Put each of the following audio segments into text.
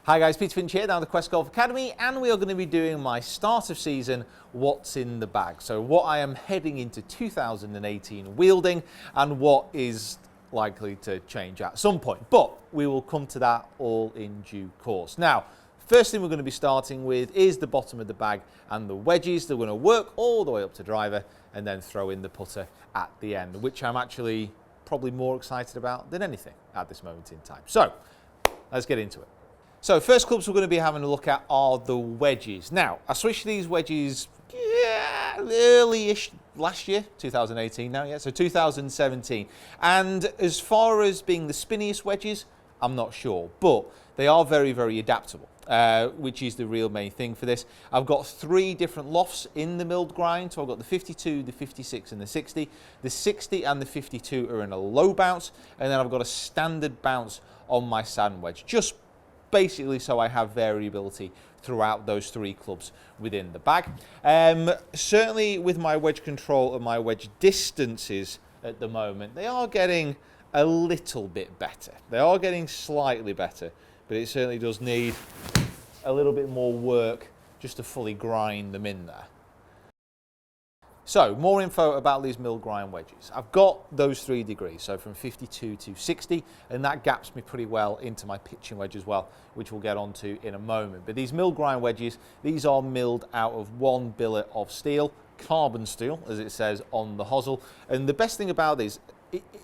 Hi guys, Peter Finch here, down at the Quest Golf Academy, and we are going to be doing my start of season what's in the bag. So what I am heading into 2018 wielding and what is likely to change at some point. But we will come to that all in due course. Now, first thing we're going to be starting with is the bottom of the bag and the wedges. They're going to work all the way up to driver and then throw in the putter at the end, which I'm actually probably more excited about than anything at this moment in time. So let's get into it. So first clubs we're going to be having a look at are the wedges. Now, I switched these wedges early-ish last year, 2018 now, yeah, so 2017. And as far as being the spinniest wedges, I'm not sure, but they are very, very adaptable, which is the real main thing for this. I've got 3 different lofts in the milled grind, so I've got the 52, the 56 and the 60. The 60 and the 52 are in a low bounce, and then I've got a standard bounce on my sand wedge, just basically so I have variability throughout those 3 clubs within the bag. Certainly with my wedge control and my wedge distances at the moment, they are getting a little bit better. They are getting slightly better, but it certainly does need a little bit more work just to fully grind them in there. So, more info about these mill grind wedges. I've got those 3 degrees, so from 52 to 60, and that gaps me pretty well into my pitching wedge as well, which we'll get onto in a moment. But these mill grind wedges, these are milled out of 1 billet of steel, carbon steel, as it says on the hosel. And the best thing about these,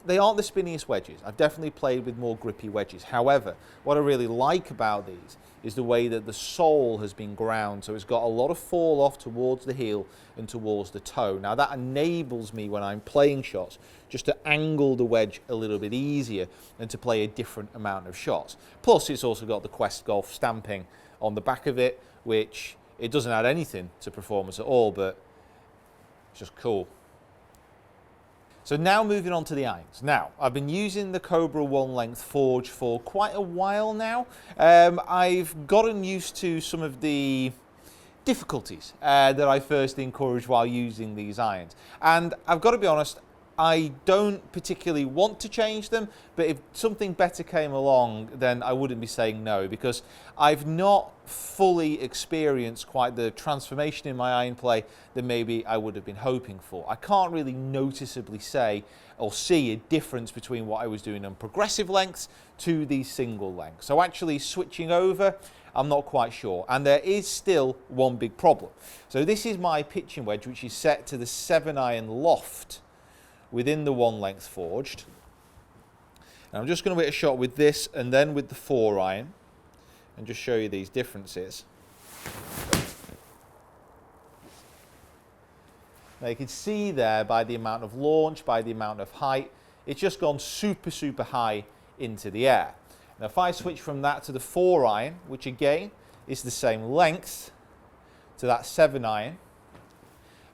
they aren't the spinniest wedges. I've definitely played with more grippy wedges. However, what I really like about these is the way that the sole has been ground, so it's got a lot of fall off towards the heel and towards the toe. Now that enables me when I'm playing shots just to angle the wedge a little bit easier and to play a different amount of shots. Plus it's also got the Quest Golf stamping on the back of it, which it doesn't add anything to performance at all, but it's just cool. So now moving on to the irons. Now, I've been using the Cobra 1 length forge for quite a while now. I've gotten used to some of the difficulties that I first encouraged while using these irons. And I've got to be honest, I don't particularly want to change them, but if something better came along, then I wouldn't be saying no, because I've not fully experienced quite the transformation in my iron play that maybe I would have been hoping for. I can't really noticeably say or see a difference between what I was doing on progressive lengths to these single lengths. So actually switching over, I'm not quite sure. And there is still one big problem. So this is my pitching wedge, which is set to the 7-iron loft within the 1 length forged. And I'm just going to hit a shot with this and then with the 4-iron and just show you these differences. Now you can see there by the amount of launch, by the amount of height, it's just gone super, super high into the air. Now if I switch from that to the 4-iron, which again is the same length to that 7-iron,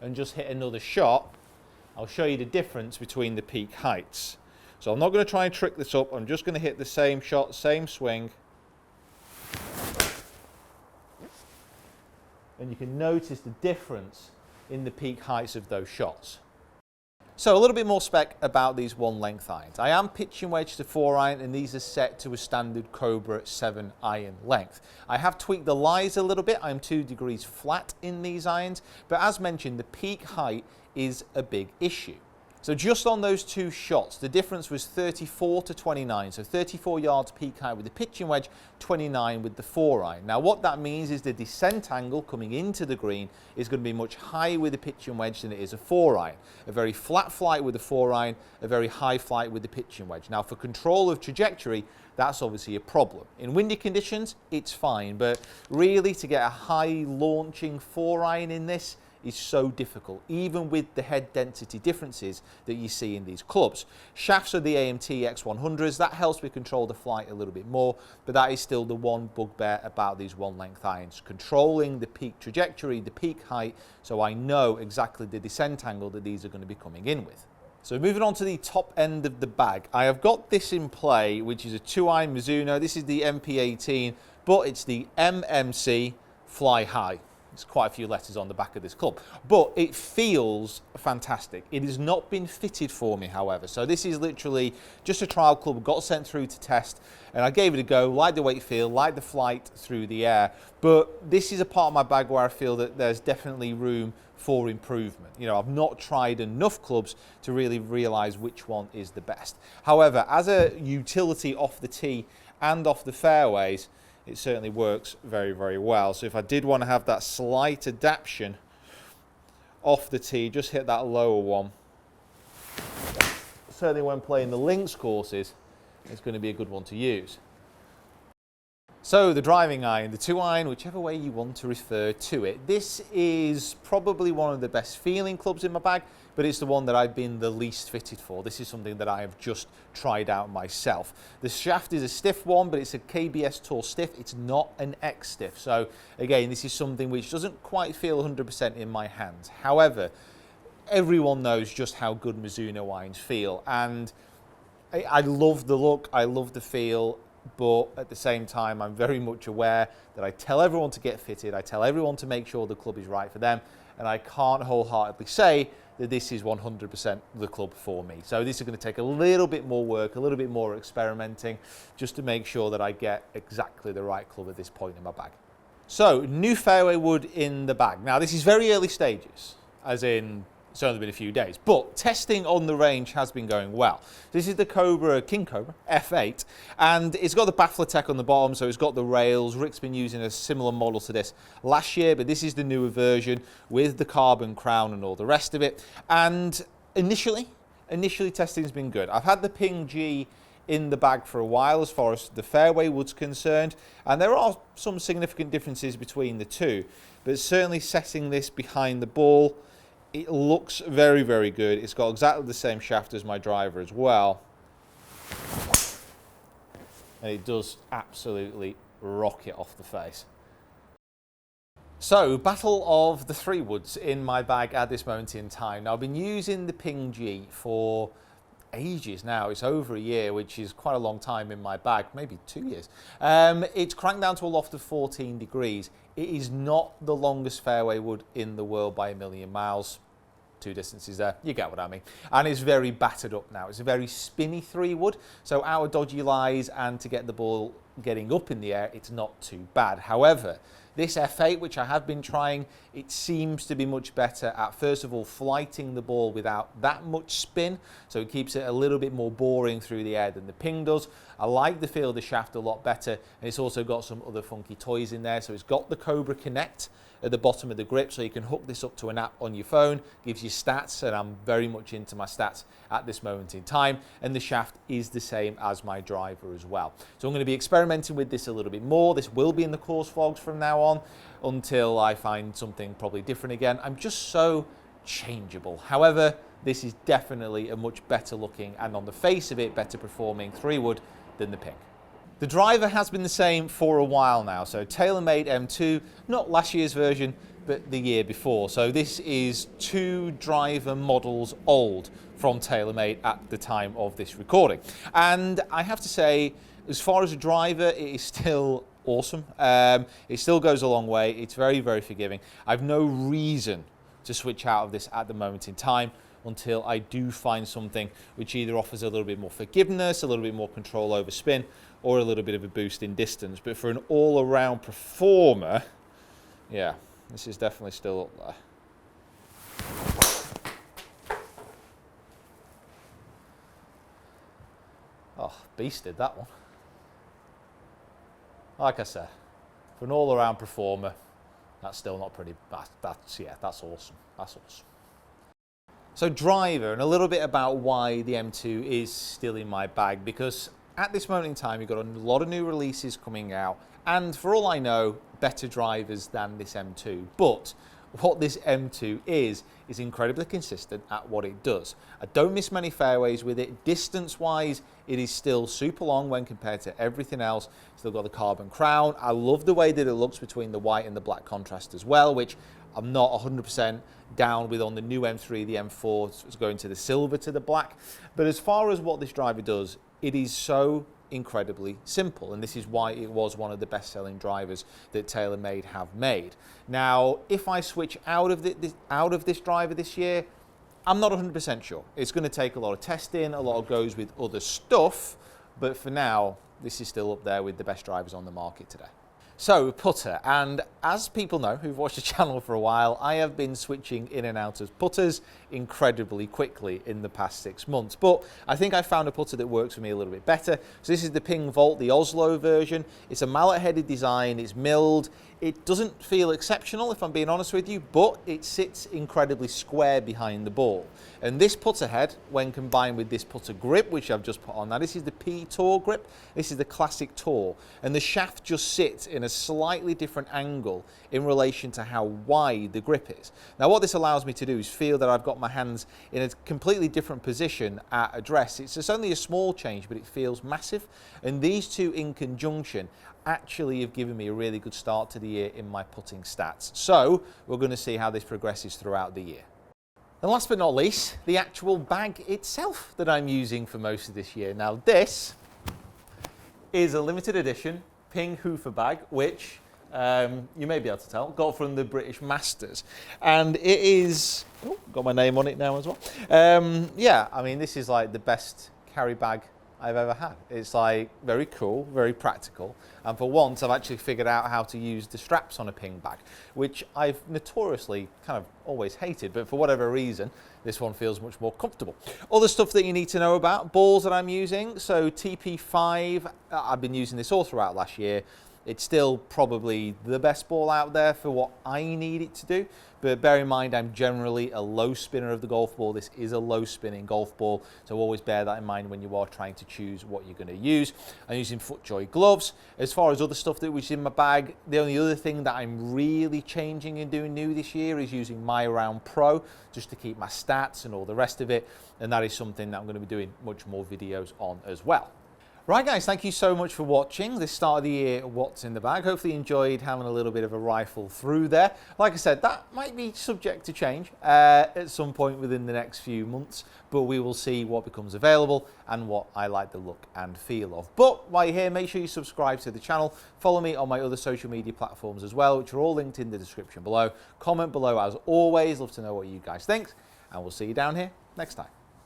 and just hit another shot, I'll show you the difference between the peak heights. So I'm not going to try and trick this up, I'm just going to hit the same shot, same swing. And you can notice the difference in the peak heights of those shots. So a little bit more spec about these 1 length irons. I am pitching wedge to 4-iron, and these are set to a standard Cobra 7-iron length. I have tweaked the lies a little bit. I'm 2 degrees flat in these irons, but as mentioned, the peak height is a big issue. So just on those 2 shots, the difference was 34 to 29. So 34 yards peak height with the pitching wedge, 29 with the 4-iron. Now what that means is the descent angle coming into the green is going to be much higher with the pitching wedge than it is a 4-iron. A very flat flight with the 4-iron, a very high flight with the pitching wedge. Now for control of trajectory, that's obviously a problem. In windy conditions, it's fine, but really to get a high launching 4-iron in this is so difficult, even with the head density differences that you see in these clubs. Shafts are the AMT X100s, that helps me control the flight a little bit more, but that is still the one bugbear about these 1 length irons, controlling the peak trajectory, the peak height, so I know exactly the descent angle that these are going to be coming in with. So moving on to the top end of the bag, I have got this in play, which is a 2-iron Mizuno. This is the MP18, but it's the MMC Fly High. There's quite a few letters on the back of this club, but it feels fantastic. It has not been fitted for me, however. So this is literally just a trial club, got sent through to test, and I gave it a go, like the weight feel, like the flight through the air. But this is a part of my bag where I feel that there's definitely room for improvement. You know, I've not tried enough clubs to really realise which one is the best. However, as a utility off the tee and off the fairways, it certainly works very, very well. So if I did want to have that slight adaptation off the tee, just hit that lower one. Certainly when playing the links courses, it's going to be a good one to use. So the driving iron, the 2-iron, whichever way you want to refer to it. This is probably one of the best feeling clubs in my bag, but it's the one that I've been the least fitted for. This is something that I have just tried out myself. The shaft is a stiff one, but it's a KBS Tour stiff. It's not an X stiff. So again, this is something which doesn't quite feel 100% in my hands. However, everyone knows just how good Mizuno irons feel, and I love the look, I love the feel, but at the same time, I'm very much aware that I tell everyone to get fitted, I tell everyone to make sure the club is right for them, and I can't wholeheartedly say that this is 100% the club for me. So this is going to take a little bit more work, a little bit more experimenting, just to make sure that I get exactly the right club at this point in my bag. So, new fairway wood in the bag. Now, this is very early stages, as in it's only been a few days, but testing on the range has been going well. This is the King Cobra F8, and it's got the baffler tech on the bottom, so it's got the rails. Rick's been using a similar model to this last year, but this is the newer version with the carbon crown and all the rest of it. And initially testing's been good. I've had the Ping G in the bag for a while as far as the fairway wood's concerned, and there are some significant differences between the two, but certainly setting this behind the ball, it looks very, very good. It's got exactly the same shaft as my driver as well. And it does absolutely rock it off the face. So, battle of the 3 woods in my bag at this moment in time. Now, I've been using the Ping G for ages now. It's over a year, which is quite a long time in my bag, maybe 2 years. It's cranked down to a loft of 14 degrees. It is not the longest fairway wood in the world by a million miles. 2 distances there, you get what I mean. And it's very battered up now. It's a very spinny 3 wood, so out of dodgy lies and to get the ball getting up in the air, it's not too bad. However, this F8, which I have been trying, it seems to be much better at, first of all, flighting the ball without that much spin, so it keeps it a little bit more boring through the air than the Ping does. I like the feel of the shaft a lot better, and it's also got some other funky toys in there. So it's got the Cobra Connect at the bottom of the grip, so you can hook this up to an app on your phone, gives you stats, and I'm very much into my stats at this moment in time, and the shaft is the same as my driver as well. So I'm going to be experimenting with this a little bit more. This will be in the course vlogs from now on until I find something probably different again. I'm just so changeable. However, this is definitely a much better looking, and on the face of it, better performing 3 wood than the Ping. The driver has been the same for a while now, so TaylorMade M2, not last year's version, but the year before. So this is 2 driver models old from TaylorMade at the time of this recording. And I have to say, as far as a driver, it is still awesome. It still goes a long way. It's very, very forgiving. I've no reason to switch out of this at the moment in time until I do find something which either offers a little bit more forgiveness, a little bit more control over spin, or a little bit of a boost in distance. But for an all-around performer, yeah, this is definitely still up there. Oh, beasted that one. Like I said, for an all-around performer, that's still not pretty, that's awesome. That's awesome. So driver, and a little bit about why the M2 is still in my bag, because at this moment in time, you've got a lot of new releases coming out, and for all I know, better drivers than this M2. But what this M2 is incredibly consistent at what it does. I don't miss many fairways with it. Distance-wise, it is still super long when compared to everything else. Still got the carbon crown. I love the way that it looks between the white and the black contrast as well, which I'm not 100% down with on the new M3, the M4, it's going to the silver to the black. But as far as what this driver does, it is so incredibly simple, and this is why it was one of the best-selling drivers that TaylorMade have made. Now, if I switch out of this driver this year, I'm not 100% sure. It's going to take a lot of testing, a lot of goes with other stuff, but for now, this is still up there with the best drivers on the market today. So, putter, and as people know who've watched the channel for a while, I have been switching in and out of putters incredibly quickly in the past 6 months, but I think I found a putter that works for me a little bit better. So this is the Ping Volt, the Oslo version. It's a mallet-headed design, it's milled. It doesn't feel exceptional, if I'm being honest with you, but it sits incredibly square behind the ball. And this putter head, when combined with this putter grip, which I've just put on, now this is the P Tour grip, this is the classic Tour, and the shaft just sits in a slightly different angle in relation to how wide the grip is. Now what this allows me to do is feel that I've got my hands in a completely different position at address. It's just only a small change, but it feels massive, and these two in conjunction actually have given me a really good start to the year in my putting stats. So we're going to see how this progresses throughout the year. And last but not least, the actual bag itself that I'm using for most of this year. Now this is a limited edition Ping Hoofer bag, which you may be able to tell, got from the British Masters. And it is, got my name on it now as well. Yeah, I mean, this is like the best carry bag I've ever had. It's like very cool, very practical, and for once I've actually figured out how to use the straps on a Ping bag, which I've notoriously kind of always hated, but for whatever reason this one feels much more comfortable. Other stuff that you need to know about, balls that I'm using, so TP5, I've been using this all throughout last year. It's still probably the best ball out there for what I need it to do, but bear in mind I'm generally a low spinner of the golf ball. This is a low spinning golf ball, so always bear that in mind when you are trying to choose what you're going to use. I'm using FootJoy gloves. As far as other stuff that was in my bag, the only other thing that I'm really changing and doing new this year is using My Round Pro, just to keep my stats and all the rest of it, and that is something that I'm going to be doing much more videos on as well. Right guys, thank you so much for watching this start of the year What's in the Bag. Hopefully you enjoyed having a little bit of a rifle through there. Like I said, that might be subject to change at some point within the next few months, but we will see what becomes available and what I like the look and feel of. But while you're here, make sure you subscribe to the channel, follow me on my other social media platforms as well, which are all linked in the description below. Comment below as always, love to know what you guys think, and we'll see you down here next time.